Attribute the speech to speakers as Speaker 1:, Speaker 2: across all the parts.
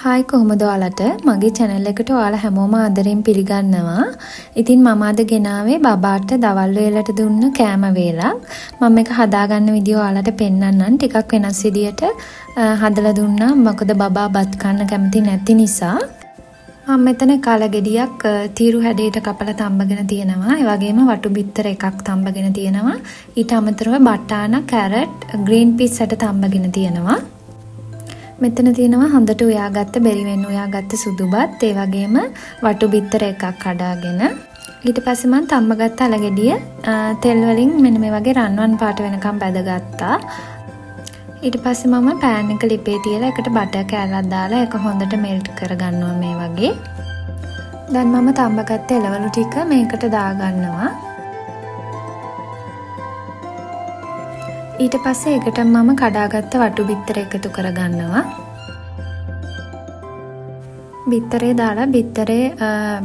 Speaker 1: Hi කොහොමද ඔයාලට මගේ channel එකට ඔයාලා හැමෝම ආදරෙන් පිළිගන්නවා. ඉතින් මම අද ගෙනාවේ බබාට දවල් වේලට දුන්න කෑම වේලක්. මම මේක හදාගන්න විදිය ඔයාලට පෙන්නන්නම්. ටිකක් වෙනස් විදියට හදලා දුන්නා. මොකද බබා බත් කන්න කැමති නැති නිසා. මම මෙතන කාල ගෙඩියක් තීරු හැඩයට කපලා තම්බගෙන තියෙනවා. ඒ වගේම වටු බිත්තර එකක් තම්බගෙන තියෙනවා. ඊට අමතරව බටාන, කැරට්, ග්‍රීන් පීස් ඇට තම්බගෙන තියෙනවා. මෙතන තියෙනවා හොඳට උයාගත්ත බෙරි වෙන්න උයාගත්ත සුදු බත් ඒ වගේම වටු බිත්තර එකක් කඩාගෙන ඊට පස්සේ මම තම්බගත්ත අලගෙඩිය තෙල් වලින් මෙන්න මේ වගේ රන්වන් පාට වෙනකම් බැදගත්තා. ඊට පස්සේ මම පෑන් එක ලිපේ තියලා එකට බටර් කෑල්ලක් දාලා ඒක හොඳට මෙල්ට් කරගන්නවා මේ වගේ. දැන් මම තම්බගත්ත එළවලු ටික මේකට දාගන්නවා. ඊට පස්සේ ඒකට මම කඩාගත්ත වටු බිත්තර එකතු කරගන්නවා. බිත්තරේ දාලා බිත්තරේ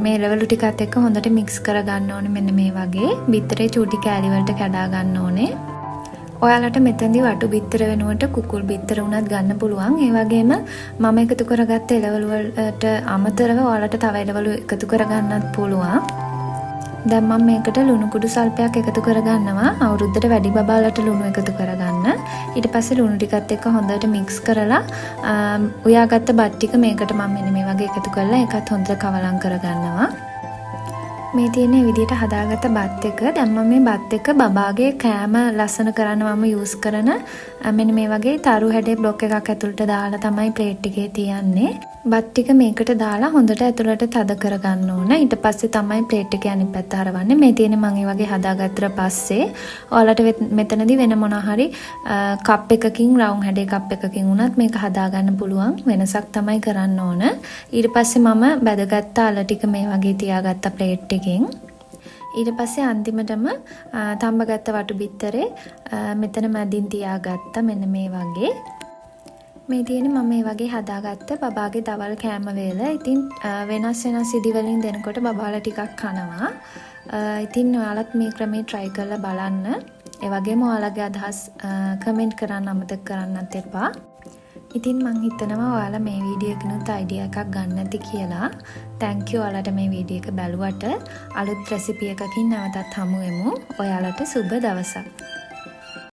Speaker 1: මේ එළවලු ටිකත් එක්ක හොඳට මික්ස් කරගන්න ඕනේ මෙන්න මේ වගේ. බිත්තරේ චූටි කෑලි වලට කඩා ගන්න ඕනේ. ඔයාලට මෙතනදී වටු බිත්තර වෙනුවට කුකුල් බිත්තර උනත් ගන්න පුළුවන්. ඒ වගේම මම එකතු කරගත්ත එළවලු වලට අමතරව ඔයාලට තව එළවලු එකතු කරගන්නත් පුළුවන්. දැන් මම මේකට ලුණු කුඩු සල්පයක් එකතු කරගන්නවා. අවුරුද්දට වැඩි බබාලට ලුණු එකතු කරගන්න. ඊට පස්සේ ලුණු ටිකත් එක්ක හොඳට මික්ස් කරලා උයාගත්ත බත් ටික මේකට මම මෙන්න මේ වගේ එකතු කරලා ඒකත් හොඳට කවලම් කරගන්නවා. මේ තියෙන විදිහට හදාගත්ත බත් එක දැන් මම මේ බත් එක බබාගේ කෑම ලස්සන කරන්න මම යූස් කරන මෙන්න මේ වගේ තරු හැඩේ බ්ලොක් එකක් ඇතුළට දාලා තමයි ප්ලේට් එකේ තියන්නේ. බත් ටික මේකට දාලා හොඳට ඇතුළට තද කරගන්න ඕන. ඊට පස්සේ තමයි ප්ලේට් එකේ අනිත් පැත්ත හරවන්නේ. මේ තියෙන්නේ මම මේ වගේ හදාගත්තට පස්සේ ඔයාලට මෙතනදී වෙන මොනවා හරි කප් එකකින් රවුම් හැඩේ කප් එකකින් උනත් මේක හදාගන්න පුළුවන්. වෙනසක් තමයි කරන්න ඕන. ඊට පස්සේ මම බැදගත්ත අල ටික මේ වගේ තියාගත්ත ප්ලේට් එකෙන්. ඊට පස්සේ අන්තිමටම තම්බගත්ත වටු බිත්තරේ මෙතන මැදින් තියාගත්ත මෙන්න මේ වගේ. මේ තියෙන්නේ මම මේ වගේ හදාගත්ත බබාගේ දවල් කෑම වේල. ඉතින් වෙනස් ඉදි වලින් දෙනකොට බබාලා ටිකක් කනවා. ඉතින් ඔයාලත් මේ ක්‍රමේ try කරලා බලන්න. ඒ වගේම ඔයාලගේ අදහස් කමෙන්ට් කරන්න අමතක කරන්නත් එපා. ඉතින් මං හිතනවා ඔයාලා මේ වීඩියෝ එකනොත් අයිඩියා එකක් ගන්න ඇති කියලා. thank you ඔයාලට මේ වීඩියෝ එක බැලුවට. අලුත් රෙසිපි එකකින් නැවතත් හමු වෙමු. ඔයාලට සුබ දවසක්.